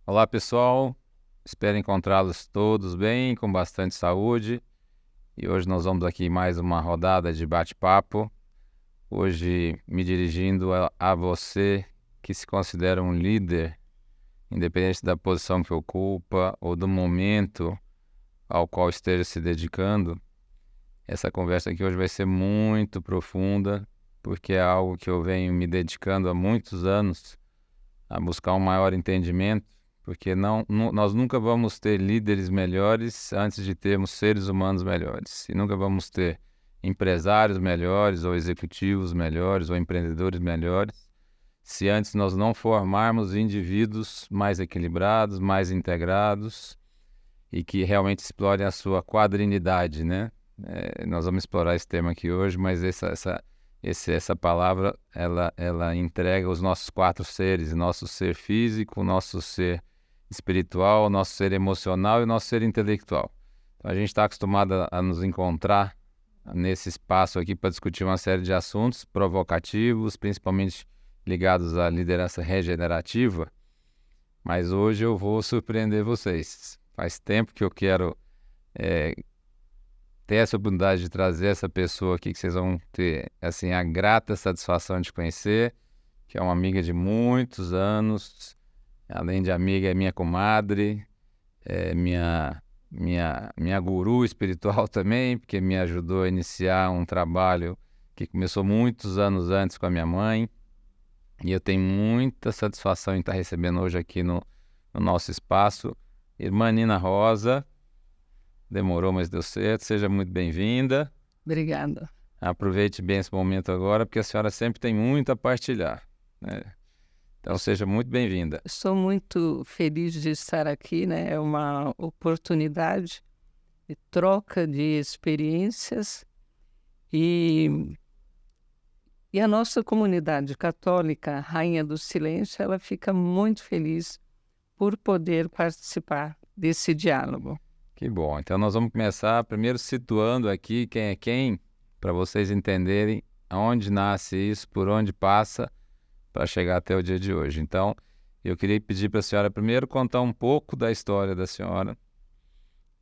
Olá, pessoal. Espero encontrá-los todos bem, com bastante saúde. E hoje nós vamos aqui mais uma rodada de bate-papo. Hoje me dirigindo a você que se considera um líder, independente da posição que ocupa ou do momento ao qual esteja se dedicando. Essa conversa aqui hoje vai ser muito profunda, porque é algo que eu venho me dedicando há muitos anos a buscar um maior entendimento, porque nós nunca vamos ter líderes melhores antes de termos seres humanos melhores. E nunca vamos ter empresários melhores, ou executivos melhores, ou empreendedores melhores, se antes nós não formarmos indivíduos mais equilibrados, mais integrados e que realmente explorem a sua quadrinidade, né? Nós vamos explorar esse tema aqui hoje, mas essa palavra, ela entrega os nossos 4 seres: nosso ser físico, nosso ser espiritual, nosso ser emocional e nosso ser intelectual. Então, a gente está acostumado a nos encontrar nesse espaço aqui para discutir uma série de assuntos provocativos, principalmente ligados à liderança regenerativa, mas hoje eu vou surpreender vocês. Faz tempo que eu quero ter essa oportunidade de trazer essa pessoa aqui que vocês vão ter, assim, a grata satisfação de conhecer, que é uma amiga de muitos anos, além de amiga, é minha comadre, é minha guru espiritual também, porque me ajudou a iniciar um trabalho que começou muitos anos antes com a minha mãe, e eu tenho muita satisfação em estar recebendo hoje aqui no nosso espaço, irmã Nina Rosa. Demorou, mas deu certo. Seja muito bem-vinda. Obrigada. Aproveite bem esse momento agora, porque a senhora sempre tem muito a partilhar, né? Então, seja muito bem-vinda. Estou muito feliz de estar aqui, né? É uma oportunidade de troca de experiências e a nossa comunidade católica, Rainha do Silêncio, ela fica muito feliz por poder participar desse diálogo. Que bom. Então, nós vamos começar primeiro situando aqui quem é quem, para vocês entenderem aonde nasce isso, por onde passa, para chegar até o dia de hoje. Então, eu queria pedir para a senhora primeiro contar um pouco da história da senhora,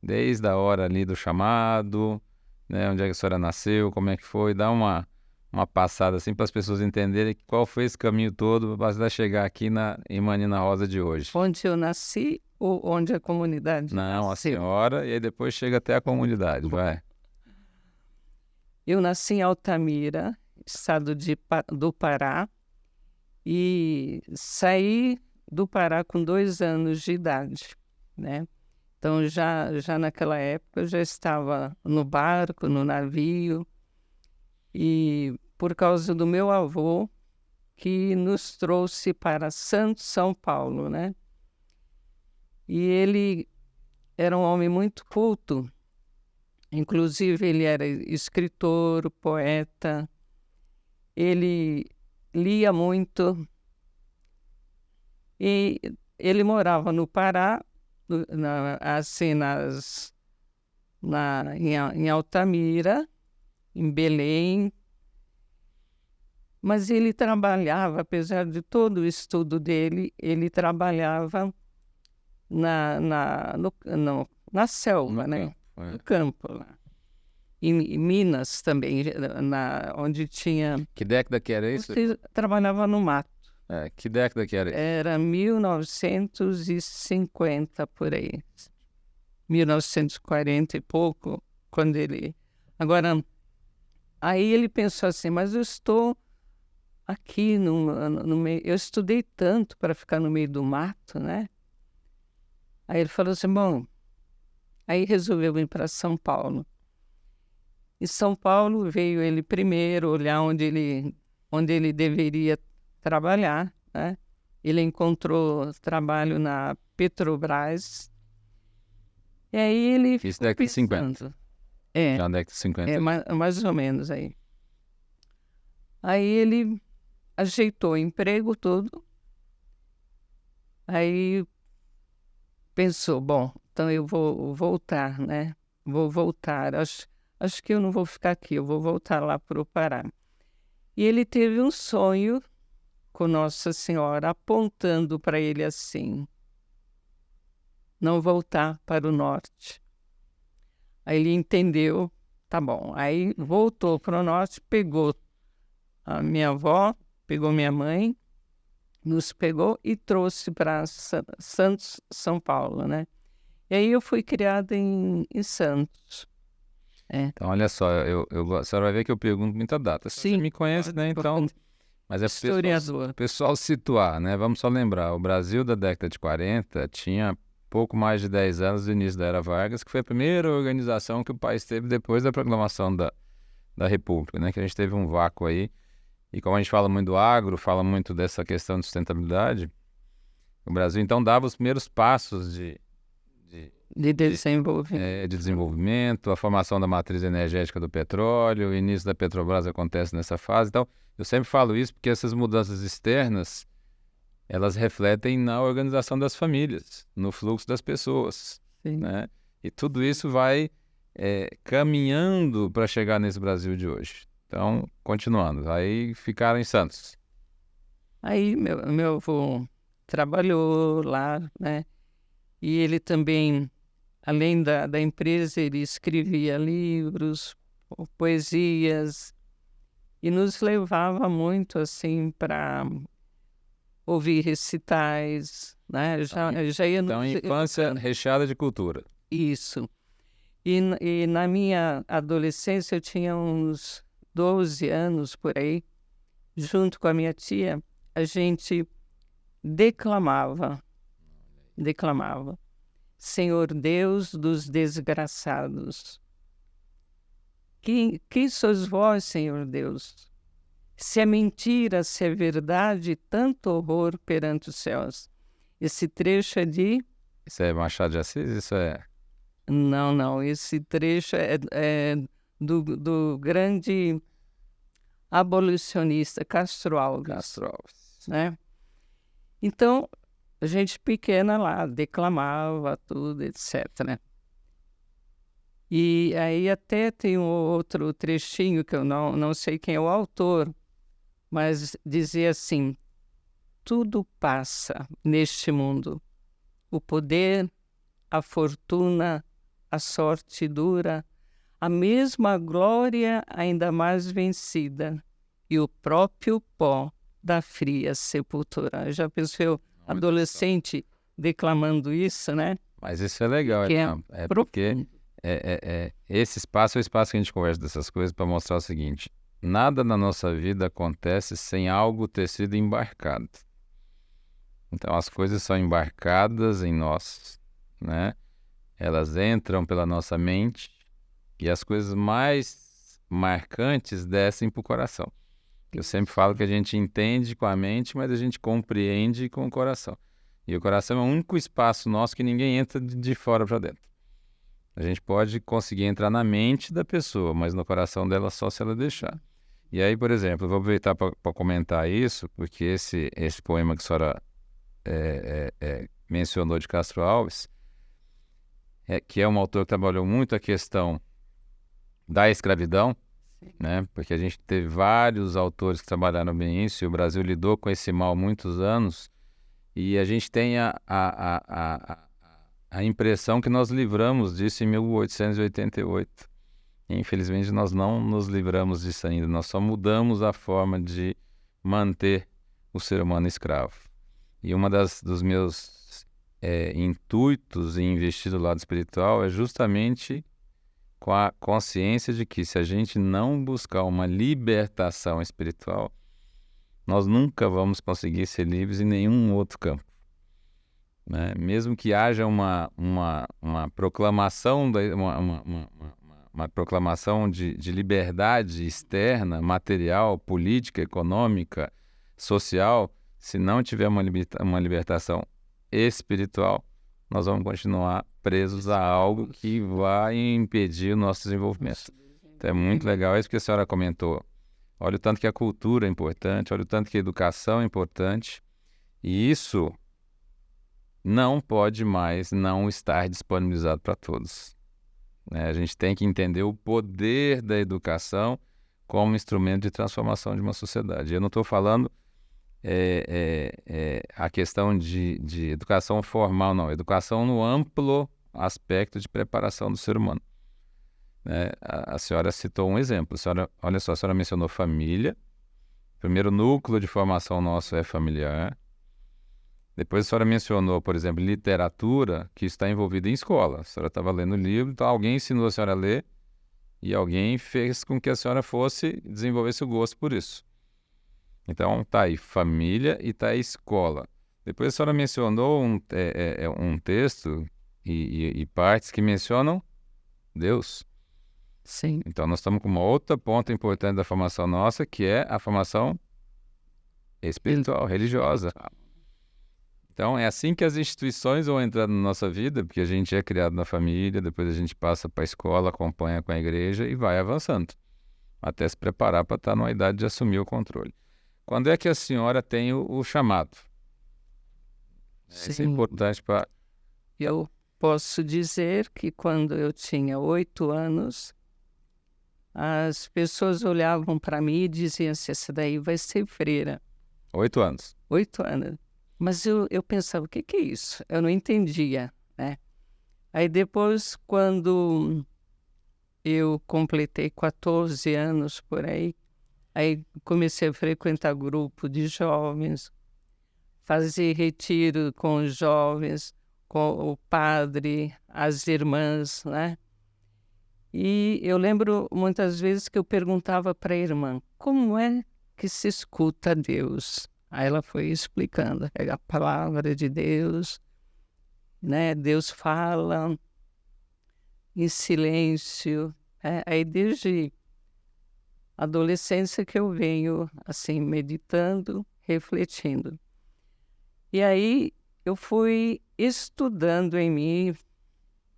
desde a hora ali do chamado, né, onde é que a senhora nasceu, como é que foi, dar uma passada assim para as pessoas entenderem qual foi esse caminho todo para chegar aqui em Manina Rosa de hoje. Onde eu nasci ou onde a comunidade Não, a nasceu? senhora, e aí depois chega até a comunidade, vai. Eu nasci em Altamira, estado do Pará, e saí do Pará com 2 anos de idade, né? Então, já naquela época, eu já estava no barco, no navio, e por causa do meu avô, que nos trouxe para Santo São Paulo, né? E ele era um homem muito culto, inclusive ele era escritor, poeta, ele lia muito, e ele morava no Pará, assim, em Altamira, em Belém, mas ele trabalhava, apesar de todo o estudo dele, ele trabalhava na selva, né? No campo lá. Em Minas também, onde tinha... Que década que era isso? Você trabalhava no mato. Que década que era isso? Era 1950, por aí. 1940 e pouco, quando ele... Agora, aí ele pensou assim, mas eu estou aqui no meio... Eu estudei tanto para ficar no meio do mato, né? Aí ele falou assim, bom... Aí resolveu ir para São Paulo. Em São Paulo veio ele primeiro olhar onde ele deveria trabalhar, né? Ele encontrou trabalho na Petrobras. E aí ele Isso ficou década de 50. pensando. Já década de 50. Mais ou menos aí. Aí ele ajeitou o emprego todo. Aí pensou, bom, então eu vou voltar, né? Vou voltar. Acho que eu não vou ficar aqui, eu vou voltar lá para o Pará. E ele teve um sonho com Nossa Senhora, apontando para ele assim: não voltar para o norte. Aí ele entendeu, tá bom. Aí voltou para o norte, pegou a minha avó, pegou minha mãe, nos pegou e trouxe para Santos, São Paulo, né? E aí eu fui criada em Santos. Então, olha só, a senhora vai ver que eu pergunto muita data. Você Sim, me conhece, né? Então, mas é historiador. o pessoal situar, né? Vamos só lembrar, o Brasil da década de 40 tinha pouco mais de 10 anos do início da Era Vargas, que foi a primeira organização que o país teve depois da proclamação da República, né? Que a gente teve um vácuo aí. E como a gente fala muito do agro, fala muito dessa questão de sustentabilidade, o Brasil então dava os primeiros passos de desenvolvimento, a formação da matriz energética do petróleo, o início da Petrobras acontece nessa fase. Então, eu sempre falo isso porque essas mudanças externas, elas refletem na organização das famílias, no fluxo das pessoas, né? E tudo isso vai caminhando para chegar nesse Brasil de hoje. Então, continuando, aí ficaram em Santos. Aí meu avô trabalhou lá, né? E ele também, além da empresa, ele escrevia livros, poesias, e nos levava muito, assim, para ouvir recitais, né? Já ia Então, infância recheada de cultura. Isso. E na minha adolescência, eu tinha uns 12 anos, por aí, junto com a minha tia, a gente declamava. Senhor Deus dos desgraçados. Quem sois vós, Senhor Deus? Se é mentira, se é verdade, tanto horror perante os céus. Esse trecho é de... Isso é Machado de Assis? Isso é... Não. Esse trecho é do grande abolicionista Castro Alves. Né? Então, a gente pequena lá, declamava tudo, etc. Né? E aí até tem um outro trechinho que eu não sei quem é o autor, mas dizia assim: tudo passa neste mundo, o poder, a fortuna, a sorte dura, a mesma glória ainda mais vencida e o próprio pó da fria sepultura. Já pensou adolescente declamando isso, né? Mas isso é legal, é porque esse espaço é o espaço que a gente conversa dessas coisas para mostrar o seguinte: nada na nossa vida acontece sem algo ter sido embarcado. Então as coisas são embarcadas em nós, né? Elas entram pela nossa mente e as coisas mais marcantes descem para o coração. Eu sempre falo que a gente entende com a mente, mas a gente compreende com o coração. E o coração é o único espaço nosso que ninguém entra de fora para dentro. A gente pode conseguir entrar na mente da pessoa, mas no coração dela só se ela deixar. E aí, por exemplo, eu vou aproveitar para comentar isso, porque esse poema que a senhora mencionou de Castro Alves, que é um autor que trabalhou muito a questão da escravidão, né? Porque a gente teve vários autores que trabalharam bem isso, e o Brasil lidou com esse mal há muitos anos, e a gente tem a impressão que nós livramos disso em 1888. Infelizmente, nós não nos livramos disso ainda, nós só mudamos a forma de manter o ser humano escravo. E uma dos meus intuitos em investir do lado espiritual é justamente com a consciência de que se a gente não buscar uma libertação espiritual, nós nunca vamos conseguir ser livres em nenhum outro campo, né? Mesmo que haja uma proclamação, uma proclamação de liberdade externa, material, política, econômica, social, se não tiver uma libertação espiritual, nós vamos continuar presos a algo que vai impedir o nosso desenvolvimento. Então é muito legal isso que a senhora comentou. Olha o tanto que a cultura é importante, olha o tanto que a educação é importante, e isso não pode mais não estar disponibilizado para todos, né? A gente tem que entender o poder da educação como instrumento de transformação de uma sociedade. Eu não estou falando a questão de educação formal, não. Educação no amplo aspecto de preparação do ser humano. Né? A senhora citou um exemplo. Olha só, a senhora mencionou família. O primeiro núcleo de formação nosso é familiar. Depois a senhora mencionou, por exemplo, literatura, que está envolvida em escola. A senhora estava lendo livro, então alguém ensinou a senhora a ler e alguém fez com que a senhora desenvolvesse o gosto por isso. Então, tá aí família e tá aí escola. Depois a senhora mencionou um texto e partes que mencionam Deus. Sim. Então, nós estamos com uma outra ponta importante da formação nossa, que é a formação espiritual, religiosa. Então, é assim que as instituições vão entrar na nossa vida, porque a gente é criado na família, depois a gente passa para a escola, acompanha com a igreja e vai avançando, até se preparar para estar numa idade de assumir o controle. Quando é que a senhora tem o chamado? Isso é importante para... Eu posso dizer que quando eu tinha 8 anos, as pessoas olhavam para mim e diziam assim, essa daí vai ser freira. 8 anos. 8 anos. Mas eu pensava, o que é isso? Eu não entendia, né? Aí depois, quando eu completei 14 anos por aí comecei a frequentar grupo de jovens, fazer retiro com os jovens, com o padre, as irmãs, né? E eu lembro muitas vezes que eu perguntava para a irmã, como é que se escuta Deus? Aí ela foi explicando, é a palavra de Deus, né? Deus fala em silêncio. Aí desde a adolescência que eu venho assim meditando, refletindo. E aí eu fui estudando em mim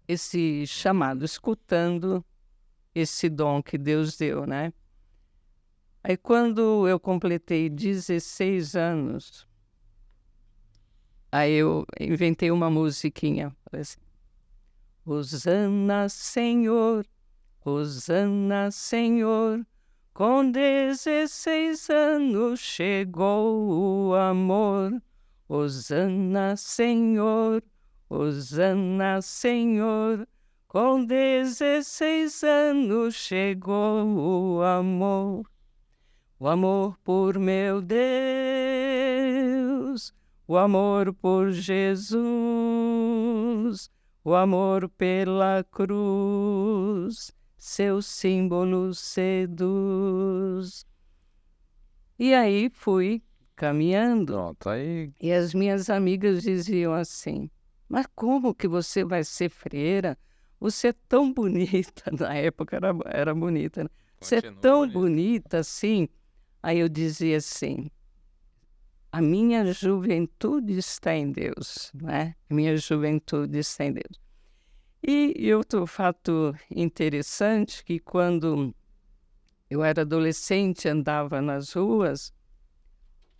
esse chamado, escutando esse dom que Deus deu, né? Aí quando eu completei 16 anos, aí eu inventei uma musiquinha, falei assim, Hosana, Senhor, Hosana, Senhor, com 16 anos chegou o amor. Hosana, Senhor, Hosana, Senhor, com 16 anos chegou o amor. O amor por meu Deus, o amor por Jesus, o amor pela cruz, seu símbolo seduz. E aí fui caminhando. Pronto, aí... E as minhas amigas diziam assim, mas como que você vai ser freira? Você é tão bonita, na época era bonita, né? Você é tão bonita assim. Aí eu dizia assim, a minha juventude está em Deus, né? Minha juventude está em Deus. E outro fato interessante, que quando eu era adolescente, andava nas ruas,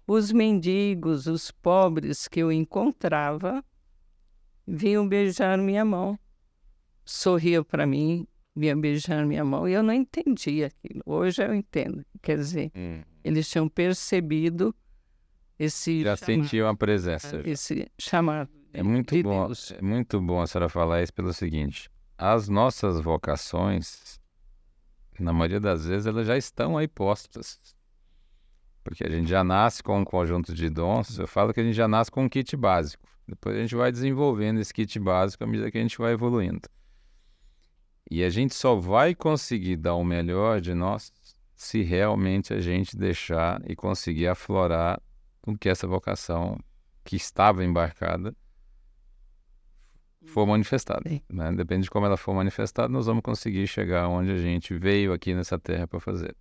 os mendigos, os pobres que eu encontrava, vinham beijar minha mão, sorriam para mim, vinham beijar minha mão, e eu não entendia aquilo. Hoje eu entendo. Quer dizer, eles tinham percebido esse já sentiam a presença. Esse chamado É muito de bom, Deus. é muito bom a senhora falar isso pelo seguinte, as nossas vocações, na maioria das vezes, elas já estão aí postas. Porque a gente já nasce com um conjunto de dons, eu falo que a gente já nasce com um kit básico. Depois a gente vai desenvolvendo esse kit básico à medida que a gente vai evoluindo. E a gente só vai conseguir dar o melhor de nós se realmente a gente deixar e conseguir aflorar o que essa vocação que estava embarcada for manifestada. Né? Depende de como ela for manifestada, nós vamos conseguir chegar onde a gente veio aqui nessa terra para fazer.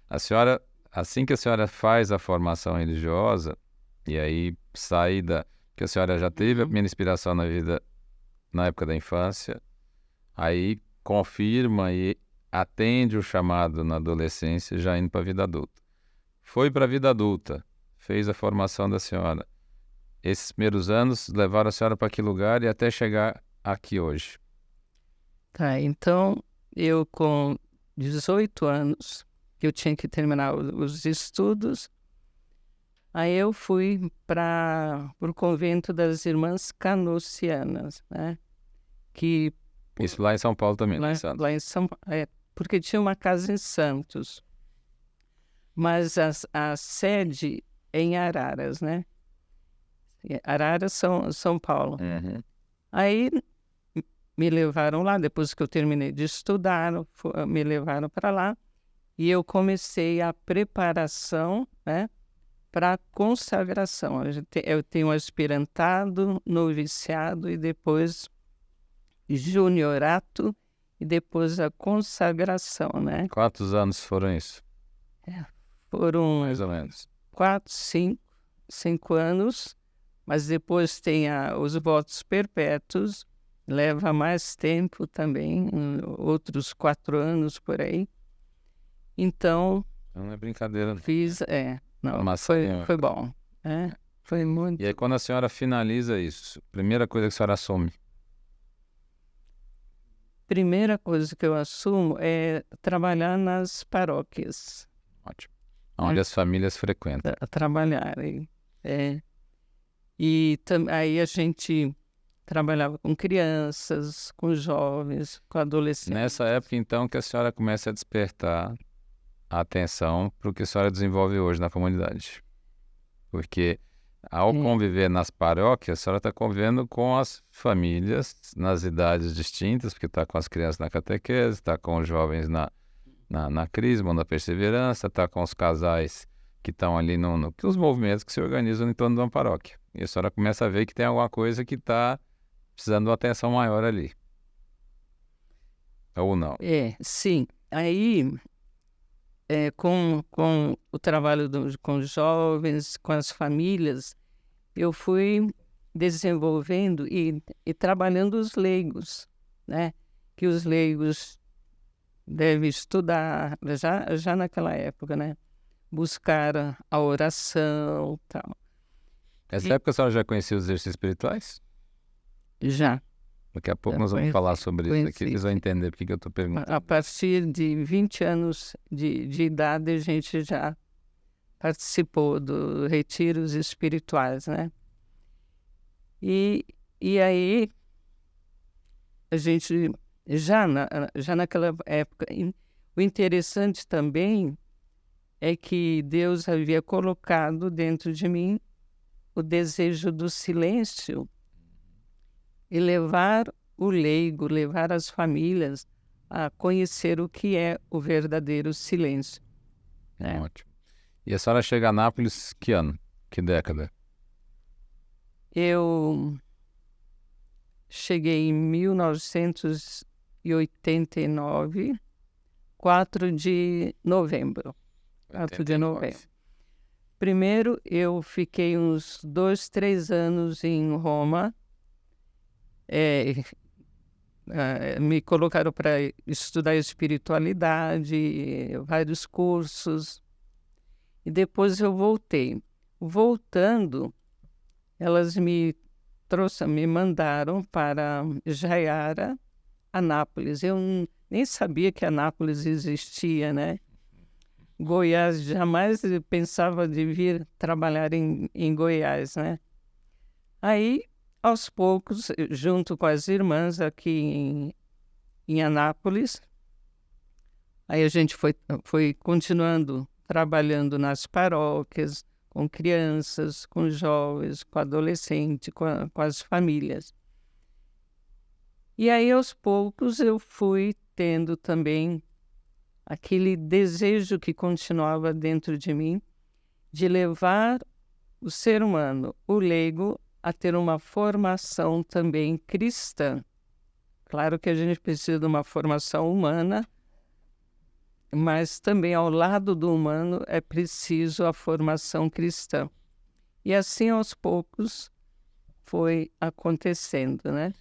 A senhora, assim que a senhora faz a formação religiosa, e aí sai da... Porque a senhora já teve a primeira inspiração na vida na época da infância, aí confirma e atende o chamado na adolescência, já indo para a vida adulta. Foi para a vida adulta, fez a formação da senhora. Esses primeiros anos levaram a senhora para que lugar e até chegar aqui hoje? Tá, então eu com 18 anos, que eu tinha que terminar os estudos, Aí eu fui para o convento das Irmãs Canossianas, né? Que Isso lá em São Paulo também, lá, em Santos. lá em São porque tinha uma casa em Santos, mas a sede é em Araras, né? Araras, São Paulo. Uhum. Aí me levaram lá, depois que eu terminei de estudar, me levaram para lá e eu comecei a preparação, né, para a consagração. Eu tenho aspirantado, noviciado e depois juniorato e depois a consagração, né? Quantos anos foram isso? Foram Mais ou menos. 4, 5 anos, mas depois tem os votos perpétuos, leva mais tempo também, outros 4 anos por aí. Então, Não é brincadeira, não. fiz, não, Formação. foi bom, foi muito. E aí, quando a senhora finaliza isso, primeira coisa que a senhora assume? Primeira coisa que eu assumo é trabalhar nas paróquias, Ótimo. Onde as famílias frequentam. trabalhar. Aí a gente trabalhava com crianças, com jovens, com adolescentes. Nessa época, então, que a senhora começa a despertar a atenção para o que a senhora desenvolve hoje na comunidade. Porque ao conviver nas paróquias, a senhora está convivendo com as famílias nas idades distintas, porque está com as crianças na catequese, está com os jovens na crisma, na perseverança, está com os casais que estão ali os movimentos que se organizam em torno de uma paróquia. E a senhora começa a ver que tem alguma coisa que está precisando de uma atenção maior ali. Ou não? Sim. Aí, com o trabalho com os jovens, com as famílias, eu fui desenvolvendo e trabalhando os leigos, né? Que os leigos devem estudar, já naquela época, né? Buscar a oração e tal. Nessa época a senhora já conhecia os exercícios espirituais? Já. Daqui a pouco nós vamos falar sobre isso aqui, eles vão entender porque que eu estou perguntando. A partir de 20 anos de idade, a gente já participou dos retiros espirituais, né? E aí, a gente, já naquela época, o interessante também é que Deus havia colocado dentro de mim o desejo do silêncio e levar o leigo, levar as famílias a conhecer o que é o verdadeiro silêncio. Ótimo. E a senhora chega a Nápoles que ano? Que década? Eu cheguei em 1989, 4 de novembro. 4 de novembro. Primeiro, eu fiquei uns 2, 3 anos em Roma. Me colocaram para estudar espiritualidade, vários cursos. E depois eu voltei. Voltando, elas me mandaram para Jaiara, Anápolis. Eu nem sabia que Anápolis existia, né? Goiás, jamais pensava de vir trabalhar em Goiás, né? Aí, aos poucos, junto com as irmãs aqui em Anápolis, aí a gente foi continuando trabalhando nas paróquias, com crianças, com jovens, com adolescentes, com as famílias. E aí, aos poucos, eu fui tendo também aquele desejo que continuava dentro de mim de levar o ser humano, o leigo, a ter uma formação também cristã. Claro que a gente precisa de uma formação humana, mas também ao lado do humano é preciso a formação cristã. E assim, aos poucos, foi acontecendo, né?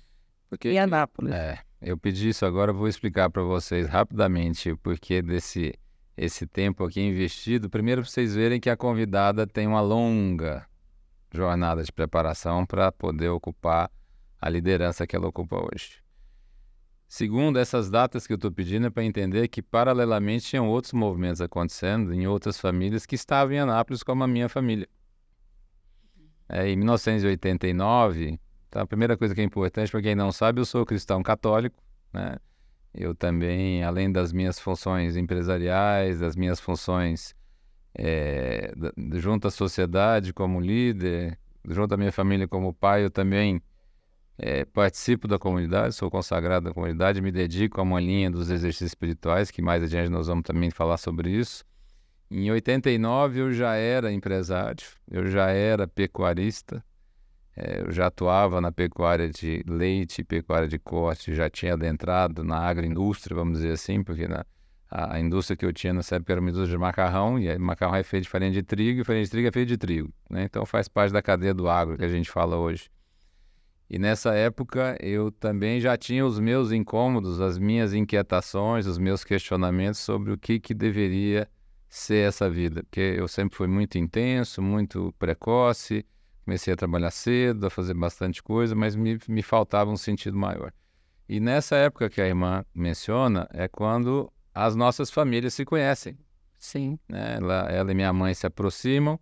Em Anápolis. Eu pedi isso agora, eu vou explicar para vocês rapidamente o porquê esse tempo aqui investido. Primeiro, para vocês verem que a convidada tem uma longa jornada de preparação para poder ocupar a liderança que ela ocupa hoje. Segundo, essas datas que eu estou pedindo é para entender que, paralelamente, tinham outros movimentos acontecendo em outras famílias que estavam em Anápolis, como a minha família. Em 1989, então a primeira coisa que é importante, para quem não sabe, eu sou cristão católico, né? Eu também, além das minhas funções empresariais, das minhas funções junto à sociedade como líder, junto à minha família como pai, eu também participo da comunidade, sou consagrado da comunidade, me dedico a uma linha dos exercícios espirituais, que mais adiante nós vamos também falar sobre isso. Em 89 eu já era empresário, eu já era pecuarista, eu já atuava na pecuária de leite, pecuária de corte, já tinha adentrado na agroindústria, vamos dizer assim, porque a indústria que eu tinha nessa época era uma indústria de macarrão, e aí macarrão é feito de farinha de trigo, e farinha de trigo é feito de trigo, né? Então faz parte da cadeia do agro que a gente fala hoje. E nessa época eu também já tinha os meus incômodos, as minhas inquietações, os meus questionamentos sobre o que deveria ser essa vida, porque eu sempre fui muito intenso, muito precoce, comecei a trabalhar cedo, a fazer bastante coisa, mas me faltava um sentido maior. E nessa época que a irmã menciona é quando as nossas famílias se conhecem, Sim. né? Ela e minha mãe se aproximam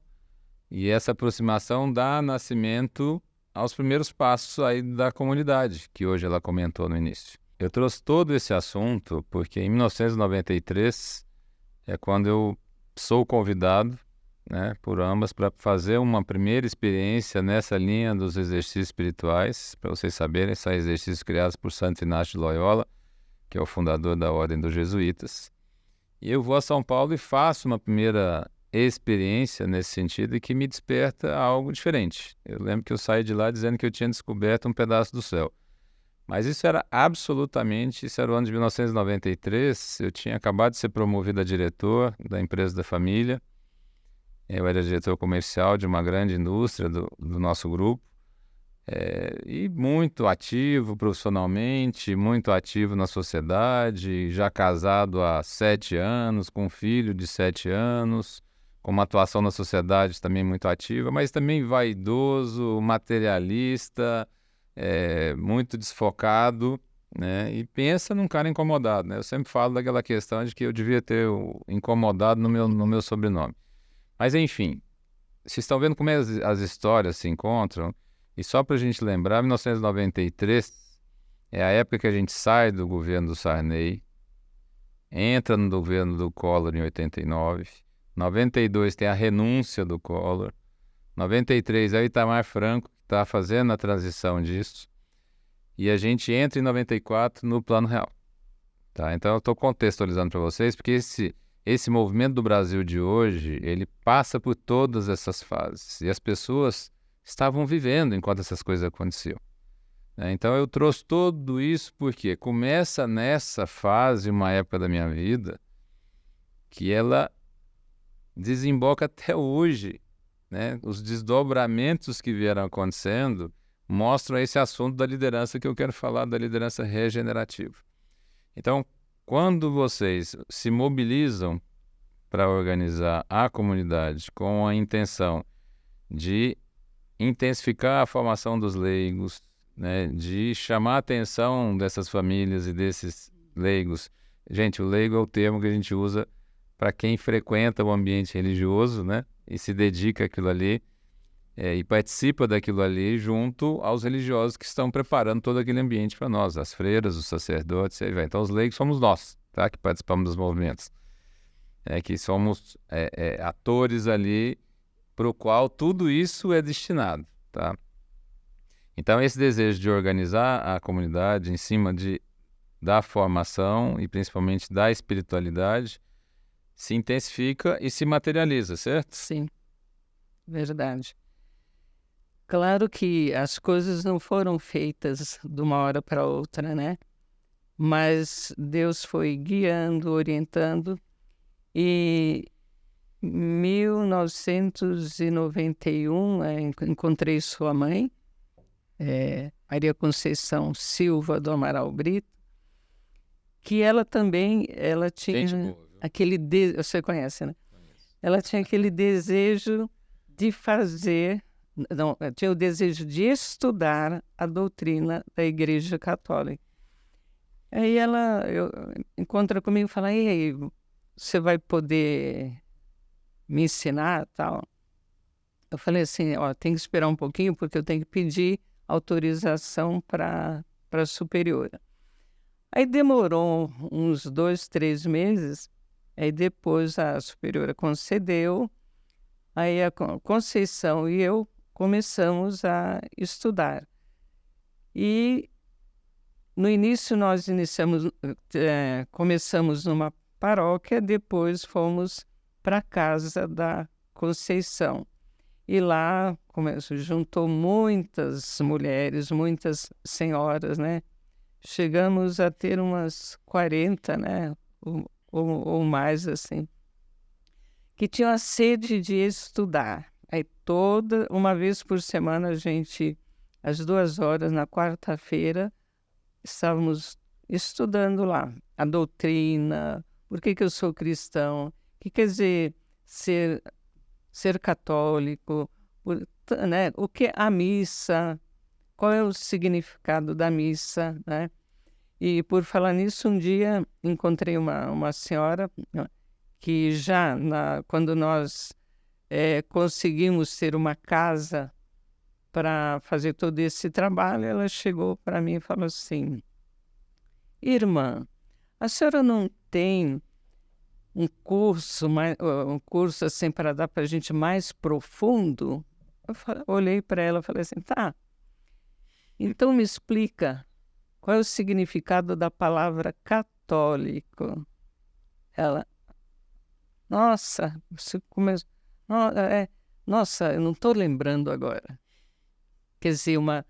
e essa aproximação dá nascimento aos primeiros passos aí da comunidade, que hoje ela comentou no início. Eu trouxe todo esse assunto porque em 1993 é quando eu sou convidado, né, por ambas para fazer uma primeira experiência nessa linha dos exercícios espirituais. Para vocês saberem, são exercícios criados por Santo Inácio de Loyola, que é o fundador da Ordem dos Jesuítas. E eu vou a São Paulo e faço uma primeira experiência nesse sentido e que me desperta algo diferente. Eu lembro que eu saí de lá dizendo que eu tinha descoberto um pedaço do céu. Mas isso era isso era o ano de 1993, eu tinha acabado de ser promovido a diretor da empresa da família, eu era diretor comercial de uma grande indústria do nosso grupo, e muito ativo profissionalmente, muito ativo na sociedade, já casado há 7 anos, com um filho de 7 anos, com uma atuação na sociedade também muito ativa, mas também vaidoso, materialista, muito desfocado, né? E pensa num cara incomodado, né? Eu sempre falo daquela questão de que eu devia ter o incomodado no meu sobrenome. Mas enfim, vocês estão vendo como as histórias se encontram? E só para a gente lembrar, 1993 é a época que a gente sai do governo do Sarney, entra no governo do Collor em 89, 92 tem a renúncia do Collor, 93 é o Itamar Franco que está fazendo a transição disso, e a gente entra em 94 no Plano Real. Tá? Então eu estou contextualizando para vocês, porque esse movimento do Brasil de hoje, ele passa por todas essas fases, e as pessoas estavam vivendo enquanto essas coisas aconteciam. Então eu trouxe tudo isso porque começa nessa fase, uma época da minha vida, que ela desemboca até hoje, né? Os desdobramentos que vieram acontecendo mostram esse assunto da liderança que eu quero falar, da liderança regenerativa. Então, quando vocês se mobilizam para organizar a comunidade com a intenção de intensificar a formação dos leigos, né, de chamar a atenção dessas famílias e desses leigos. Gente, o leigo é o termo que a gente usa para quem frequenta o ambiente religioso, né, e se dedica àquilo ali e participa daquilo ali junto aos religiosos que estão preparando todo aquele ambiente para nós, as freiras, os sacerdotes, aí vai. Então os leigos somos nós, tá, que participamos dos movimentos, que somos atores ali para o qual tudo isso é destinado, tá? Então esse desejo de organizar a comunidade em cima da formação e principalmente da espiritualidade se intensifica e se materializa, certo? Sim, verdade. Claro que as coisas não foram feitas de uma hora para outra, né? Mas Deus foi guiando, orientando, e em 1991 encontrei sua mãe, Maria Conceição Silva do Amaral Brito, que ela também, ela tinha aquele você conhece, né? Ela tinha aquele desejo de fazer, não, tinha o desejo de estudar a doutrina da Igreja Católica. Aí ela encontra comigo e fala: e aí, você vai poder me ensinar, tal? Eu falei assim, ó, tem que esperar um pouquinho porque eu tenho que pedir autorização para a superiora. Aí demorou uns 2, 3 meses, aí depois a superiora concedeu, aí a Conceição e eu começamos a estudar. E no início nós começamos numa paróquia, depois fomos para a casa da Conceição. E lá juntou muitas mulheres, muitas senhoras, né? Chegamos a ter umas 40, né? Ou mais, assim, que tinham a sede de estudar. Aí uma vez por semana, às 2 horas, na quarta-feira, estávamos estudando lá a doutrina, por que eu sou cristão, o que quer dizer ser católico, né? O que é a missa, qual é o significado da missa, né? E por falar nisso, um dia encontrei uma senhora que quando nós conseguimos ter uma casa para fazer todo esse trabalho, ela chegou para mim e falou assim: irmã, a senhora não tem um curso assim para dar para a gente mais profundo? Olhei para ela e falei assim, tá, então me explica qual é o significado da palavra católico. Ela, nossa, você começou, nossa, eu não estou lembrando agora. Quer dizer, uma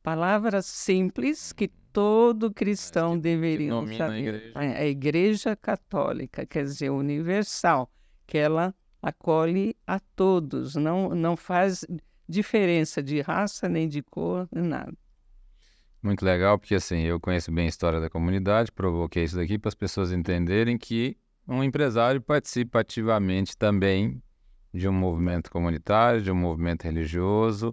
palavra simples que todo cristão deveria saber. A Igreja Católica, quer dizer, universal, que ela acolhe a todos, não faz diferença de raça, nem de cor, nem nada. Muito legal, porque assim, eu conheço bem a história da comunidade, provoquei isso daqui para as pessoas entenderem que um empresário participa ativamente também de um movimento comunitário, de um movimento religioso,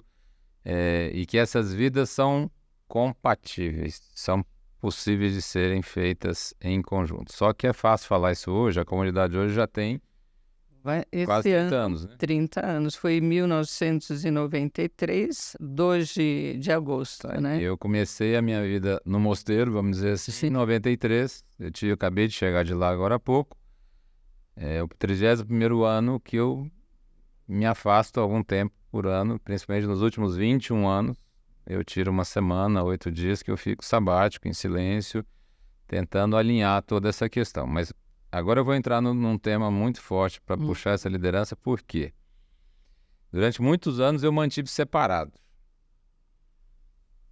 e que essas vidas são compatíveis, são possíveis de serem feitas em conjunto. Só que é fácil falar isso hoje, a comunidade hoje já tem quase 30 anos, né? 30 anos, foi em 1993, 2 de agosto, né? Eu comecei a minha vida no mosteiro, vamos dizer assim, em 93, eu acabei de chegar de lá agora há pouco, é o 31º ano que eu me afasto algum tempo por ano, principalmente nos últimos 21 anos, eu tiro uma semana, 8 dias que eu fico sabático, em silêncio, tentando alinhar toda essa questão. Mas agora eu vou entrar num tema muito forte para puxar essa liderança, por quê? Durante muitos anos eu mantive separado,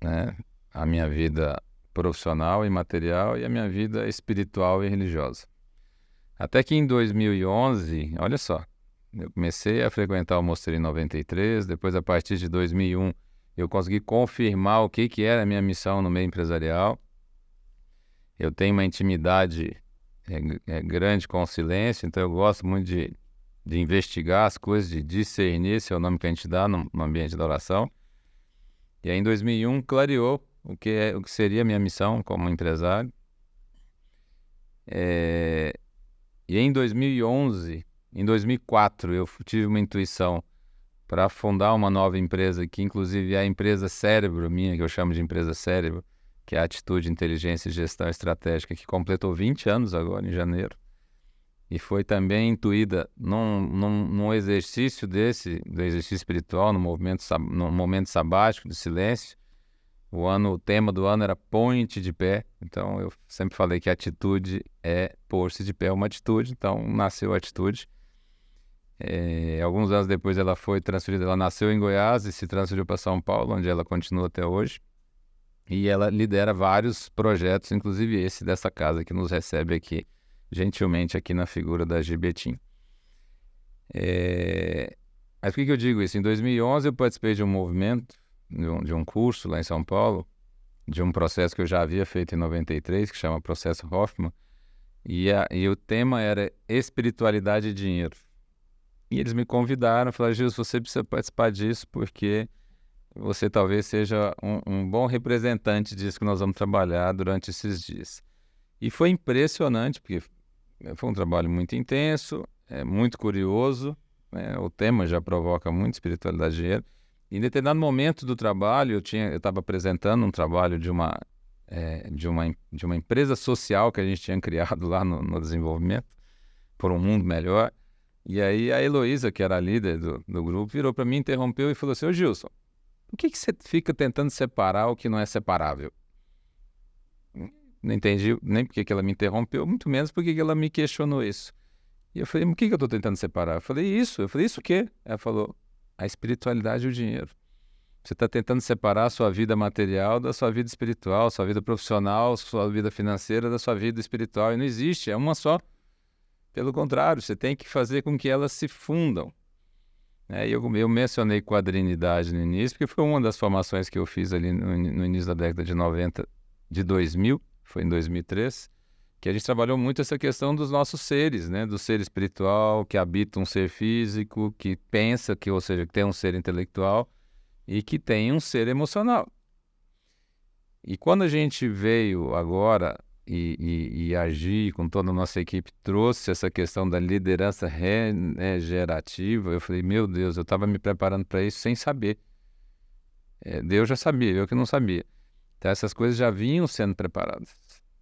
né? A minha vida profissional e material e a minha vida espiritual e religiosa. Até que em 2011, olha só, eu comecei a frequentar o mosteiro em 93, depois a partir de 2001 eu consegui confirmar o que era a minha missão no meio empresarial. Eu tenho uma intimidade grande com o silêncio, então eu gosto muito de investigar as coisas, de discernir, esse é o nome que a gente dá no ambiente da oração. E aí em 2001 clareou o que seria a minha missão como empresário. E em 2011, em 2004, eu tive uma intuição para fundar uma nova empresa, que inclusive é a empresa Cérebro minha, que eu chamo de empresa Cérebro, que é a Atitude, Inteligência e Gestão Estratégica, que completou 20 anos agora, em janeiro. E foi também intuída num exercício do exercício espiritual, no momento sabático, de silêncio. O tema do ano era Põe-te de pé. Então, eu sempre falei que a atitude é pôr-se de pé, uma atitude. Então, nasceu a Atitude. Alguns anos depois ela foi transferida, ela nasceu em Goiás e se transferiu para São Paulo, onde ela continua até hoje. E ela lidera vários projetos, inclusive esse dessa casa que nos recebe aqui, gentilmente aqui na figura da Gibetim. Mas por que eu digo isso? Em 2011 eu participei de um movimento, de um curso lá em São Paulo, de um processo que eu já havia feito em 93, que chama Processo Hoffman, e o tema era espiritualidade e dinheiro. E eles me convidaram, falaram: Gil, você precisa participar disso porque você talvez seja um bom representante disso que nós vamos trabalhar durante esses dias. E foi impressionante, porque foi um trabalho muito intenso, muito curioso, né? O tema já provoca muito espiritualidade e dinheiro. Em determinado momento do trabalho, eu estava apresentando um trabalho de uma empresa social que a gente tinha criado lá no desenvolvimento, por um mundo melhor. E aí a Heloísa, que era a líder do grupo, virou para mim, interrompeu e falou assim: ô Gilson, por que você fica tentando separar o que não é separável? Não entendi nem porque que ela me interrompeu, muito menos porque que ela me questionou isso. E eu falei: mas o que eu estou tentando separar? Eu falei: isso o quê? Ela falou: a espiritualidade e o dinheiro. Você está tentando separar a sua vida material da sua vida espiritual, sua vida profissional, sua vida financeira da sua vida espiritual. E não existe, é uma só. Pelo contrário, você tem que fazer com que elas se fundam. Eu mencionei quadrinidade no início, porque foi uma das formações que eu fiz ali no início da década de 90, de 2000, foi em 2003, que a gente trabalhou muito essa questão dos nossos seres, né? Do ser espiritual, que habita um ser físico, que pensa, ou seja, que tem um ser intelectual e que tem um ser emocional. E quando a gente veio agora e agir com toda a nossa equipe, trouxe essa questão da liderança regenerativa, eu falei: meu Deus, eu estava me preparando para isso sem saber. Deus já sabia, eu que não sabia. Então essas coisas já vinham sendo preparadas.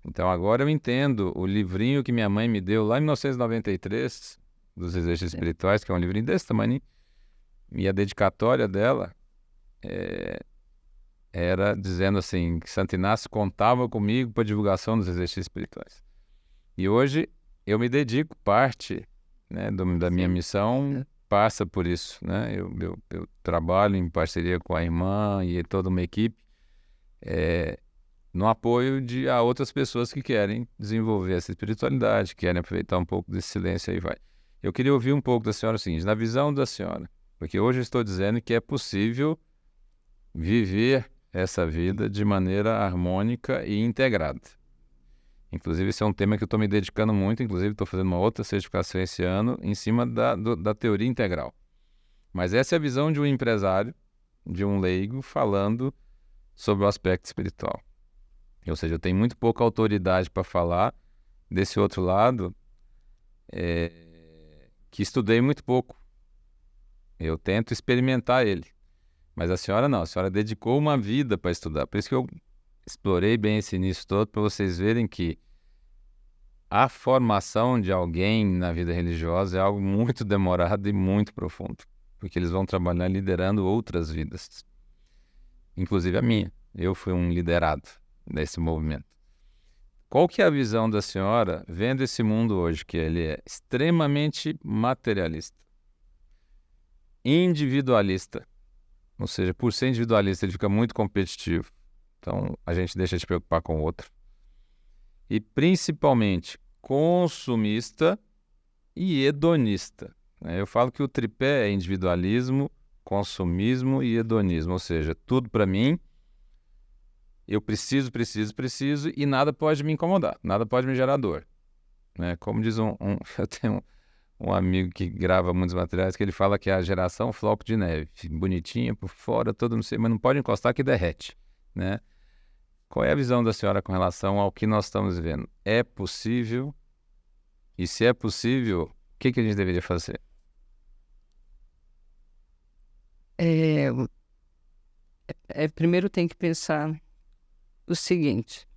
Então agora eu entendo o livrinho que minha mãe me deu lá em 1993, dos exercícios espirituais, que é um livrinho desse tamanho, e a dedicatória dela era dizendo assim, que Santo Inácio contava comigo para a divulgação dos exercícios espirituais. E hoje eu me dedico, parte, né, da minha missão passa por isso, né? Eu trabalho em parceria com a irmã e toda uma equipe, no apoio a outras pessoas que querem desenvolver essa espiritualidade, querem aproveitar um pouco desse silêncio, aí vai. Eu queria ouvir um pouco da senhora o seguinte, na visão da senhora, porque hoje eu estou dizendo que é possível viver essa vida de maneira harmônica e integrada. Inclusive, esse é um tema que eu estou me dedicando muito, inclusive estou fazendo uma outra certificação esse ano em cima da teoria integral. Mas essa é a visão de um empresário, de um leigo, falando sobre o aspecto espiritual. Ou seja, eu tenho muito pouca autoridade para falar desse outro lado, que estudei muito pouco. Eu tento experimentar ele. Mas a senhora não, a senhora dedicou uma vida para estudar. Por isso que eu explorei bem esse início todo, para vocês verem que a formação de alguém na vida religiosa é algo muito demorado e muito profundo. Porque eles vão trabalhar liderando outras vidas. Inclusive a minha. Eu fui um liderado nesse movimento. Qual que é a visão da senhora vendo esse mundo hoje, que ele é extremamente materialista, individualista? Ou seja, por ser individualista, ele fica muito competitivo. Então, a gente deixa de se preocupar com o outro. E, principalmente, consumista e hedonista. Eu falo que o tripé é individualismo, consumismo e hedonismo. Ou seja, tudo para mim, eu preciso, e nada pode me incomodar, nada pode me gerar dor. Como diz eu tenho um amigo que grava muitos materiais, que ele fala que é a geração floco de neve, bonitinha por fora, todo não sei, mas não pode encostar que derrete, né? Qual é a visão da senhora com relação ao que nós estamos vivendo? É possível? E se é possível, o que a gente deveria fazer? Primeiro tem que pensar o seguinte: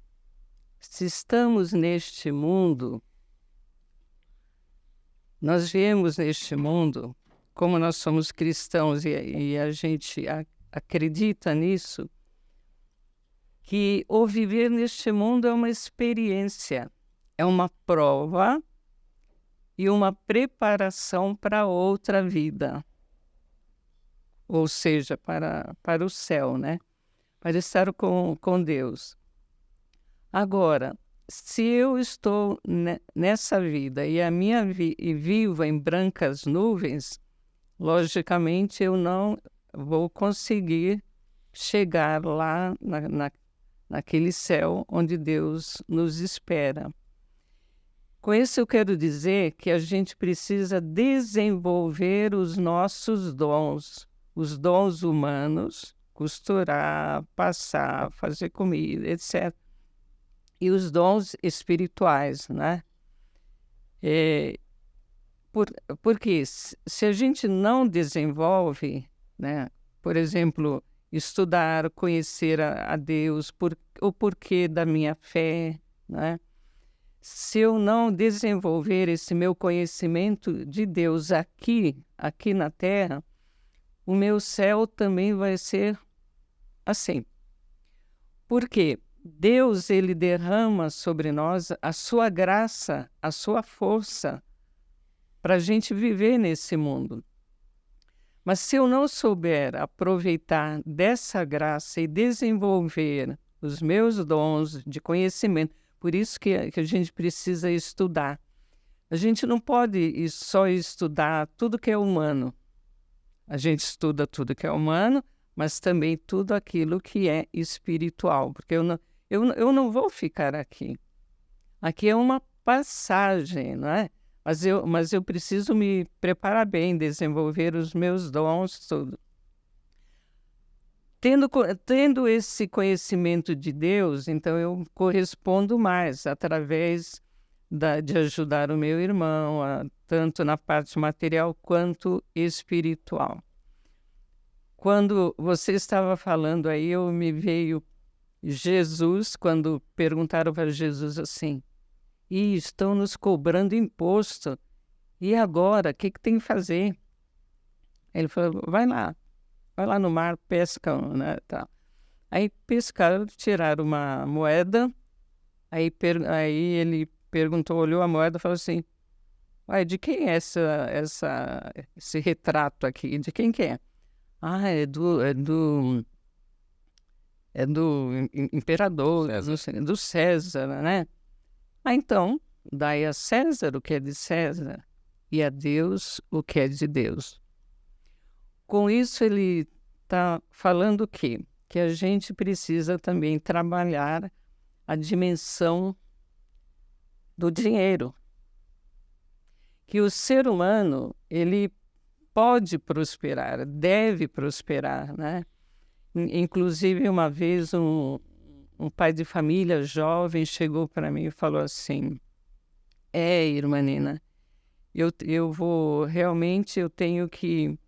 se estamos neste mundo, nós viemos neste mundo, como nós somos cristãos e a gente acredita nisso, que o viver neste mundo é uma experiência, é uma prova e uma preparação para outra vida. Ou seja, para o céu, né? Para estar com Deus. Agora, se eu estou nessa vida e a minha e vivo em brancas nuvens, logicamente eu não vou conseguir chegar lá naquele céu onde Deus nos espera. Com isso eu quero dizer que a gente precisa desenvolver os nossos dons, os dons humanos, costurar, passar, fazer comida, etc. E os dons espirituais, né? Por, porque se a gente não desenvolve, né, por exemplo, estudar, conhecer a Deus, o porquê da minha fé, né? Se eu não desenvolver esse meu conhecimento de Deus aqui na Terra, o meu céu também vai ser assim. Por quê? Deus, ele derrama sobre nós a sua graça, a sua força, para a gente viver nesse mundo. Mas se eu não souber aproveitar dessa graça e desenvolver os meus dons de conhecimento, por isso que a gente precisa estudar. A gente não pode só estudar tudo que é humano. A gente estuda tudo que é humano, mas também tudo aquilo que é espiritual, porque eu não vou ficar aqui. Aqui é uma passagem, não é? Mas eu preciso me preparar bem, desenvolver os meus dons, tudo. Tendo esse conhecimento de Deus, então eu correspondo mais através de ajudar o meu irmão, tanto na parte material quanto espiritual. Quando você estava falando aí, me veio Jesus, quando perguntaram para Jesus assim, e estão nos cobrando imposto, e agora, o que tem que fazer? Ele falou, vai lá no mar, pesca, né, tá. Aí pescaram, tiraram uma moeda, aí ele perguntou, olhou a moeda e falou assim, de quem é esse retrato aqui? De quem que é? É do imperador, César. do César, né? Então, dai a César o que é de César e a Deus o que é de Deus. Com isso, ele está falando o quê? Que a gente precisa também trabalhar a dimensão do dinheiro. Que o ser humano, ele pode prosperar, deve prosperar, né? Inclusive, uma vez, um pai de família jovem chegou para mim e falou assim, irmã Nina, eu vou, realmente, eu tenho que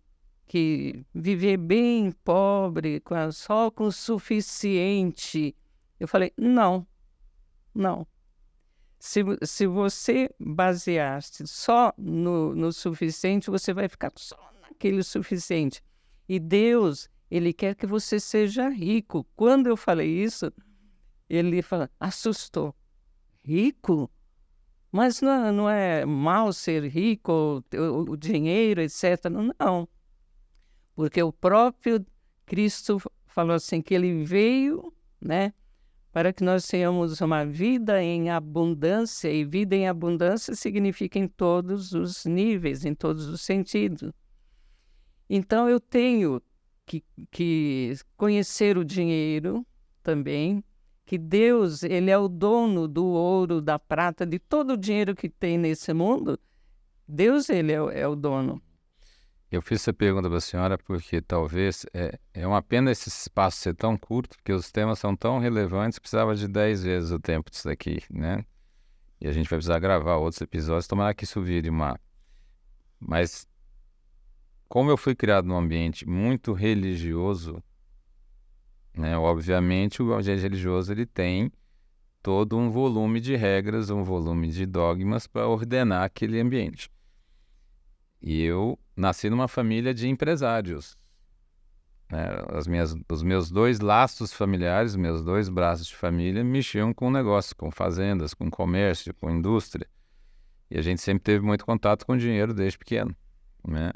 viver bem pobre, só com o suficiente. Eu falei, não. Se você basear-se só no suficiente, você vai ficar só naquele suficiente. E Deus, ele quer que você seja rico. Quando eu falei isso, ele assustou. Rico? Mas não é mal ser rico, o dinheiro, etc. Não. Porque o próprio Cristo falou assim, que ele veio, né, para que nós tenhamos uma vida em abundância, e vida em abundância significa em todos os níveis, em todos os sentidos. Então, eu tenho que conhecer o dinheiro também, que Deus, ele é o dono do ouro, da prata, de todo o dinheiro que tem nesse mundo. Deus, ele é o dono. Eu fiz essa pergunta para a senhora porque talvez é uma pena esse espaço ser tão curto, porque os temas são tão relevantes que precisava de 10 vezes o tempo disso daqui, né? E a gente vai precisar gravar outros episódios, tomara que isso vire uma... Mas, como eu fui criado num ambiente muito religioso, né? Obviamente o ambiente religioso ele tem todo um volume de regras, um volume de dogmas para ordenar aquele ambiente. E eu nasci numa família de empresários, né? Os meus dois laços familiares, meus dois braços de família mexiam com negócio, com fazendas, com comércio, com indústria. E a gente sempre teve muito contato com dinheiro desde pequeno, né?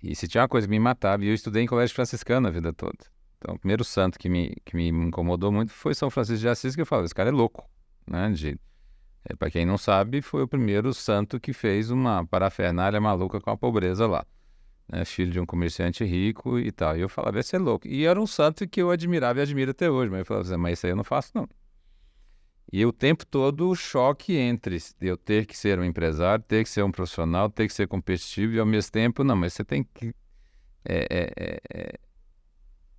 E se tinha uma coisa que me matava, e eu estudei em colégio franciscano a vida toda. Então, o primeiro santo que me incomodou muito foi São Francisco de Assis, que eu falo, esse cara é louco, né? Para quem não sabe, foi o primeiro santo que fez uma parafernália maluca com a pobreza lá, né? Filho de um comerciante rico e tal. E eu falava, esse é louco. E era um santo que eu admirava e admiro até hoje. Mas eu falava, mas isso aí eu não faço, não. E o tempo todo o choque entre eu ter que ser um empresário, ter que ser um profissional, ter que ser competitivo e ao mesmo tempo, não, mas você tem que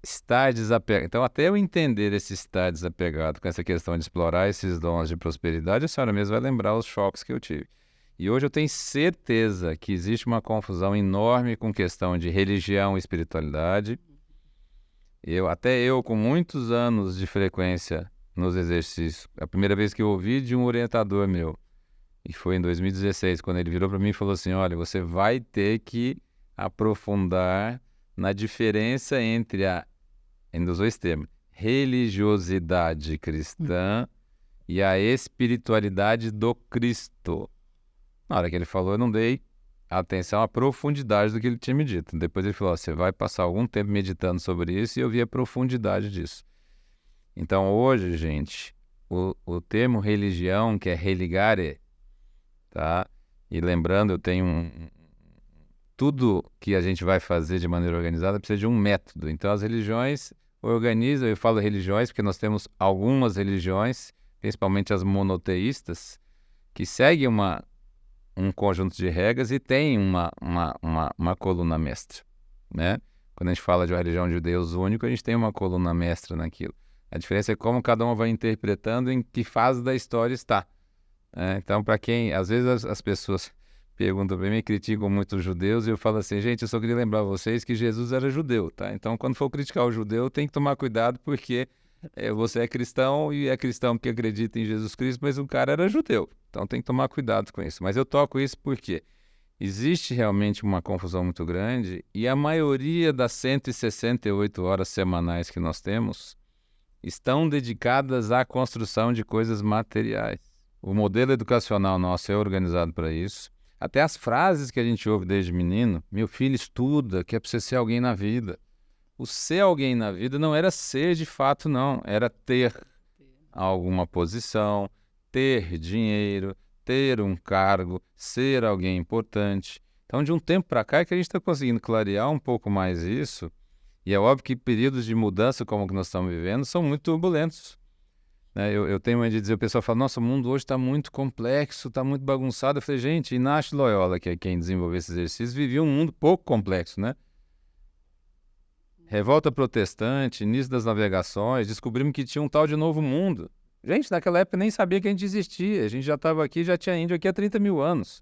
estar desapegado. Então, até eu entender esse estar desapegado com essa questão de explorar esses dons de prosperidade, a senhora mesmo vai lembrar os choques que eu tive. E hoje eu tenho certeza que existe uma confusão enorme com questão de religião e espiritualidade. Até eu, com muitos anos de frequência nos exercícios, a primeira vez que eu ouvi de um orientador meu, e foi em 2016, quando ele virou para mim e falou assim, olha, você vai ter que aprofundar na diferença entre ainda usou esse termo, religiosidade cristã e a espiritualidade do Cristo. Na hora que ele falou, eu não dei atenção à profundidade do que ele tinha me dito. Depois ele falou, você vai passar algum tempo meditando sobre isso, e eu vi a profundidade disso. Então hoje, gente, o termo religião, que é religare, tá? E lembrando, eu tenho tudo que a gente vai fazer de maneira organizada precisa de um método. Então as religiões organizam, eu falo religiões porque nós temos algumas religiões, principalmente as monoteístas, que seguem um conjunto de regras e tem uma coluna mestra, né? Quando a gente fala de uma religião de Deus único, a gente tem uma coluna mestra naquilo. A diferença é como cada um vai interpretando em que fase da história está. Então, para quem... Às vezes as pessoas perguntam para mim e criticam muito os judeus, e eu falo assim, gente, eu só queria lembrar vocês que Jesus era judeu, tá? Então, quando for criticar o judeu, tem que tomar cuidado, porque você é cristão e é cristão que acredita em Jesus Cristo, mas o cara era judeu. Então, tem que tomar cuidado com isso. Mas eu toco isso porque existe realmente uma confusão muito grande, e a maioria das 168 horas semanais que nós temos estão dedicadas à construção de coisas materiais. O modelo educacional nosso é organizado para isso. Até as frases que a gente ouve desde menino, meu filho estuda, que é para você ser alguém na vida. O ser alguém na vida não era ser de fato, não. Era ter alguma posição, ter dinheiro, ter um cargo, ser alguém importante. Então, de um tempo para cá é que a gente está conseguindo clarear um pouco mais isso. E é óbvio que períodos de mudança como o que nós estamos vivendo são muito turbulentos. Eu tenho uma de dizer, o pessoal fala, nossa, o mundo hoje está muito complexo, está muito bagunçado. Eu falei, gente, Inácio Loyola, que é quem desenvolveu esse exercício, vivia um mundo pouco complexo, né? Revolta protestante, início das navegações, descobrimos que tinha um tal de novo mundo. Gente, naquela época nem sabia que a gente existia, a gente já estava aqui, já tinha índio aqui há 30 mil anos.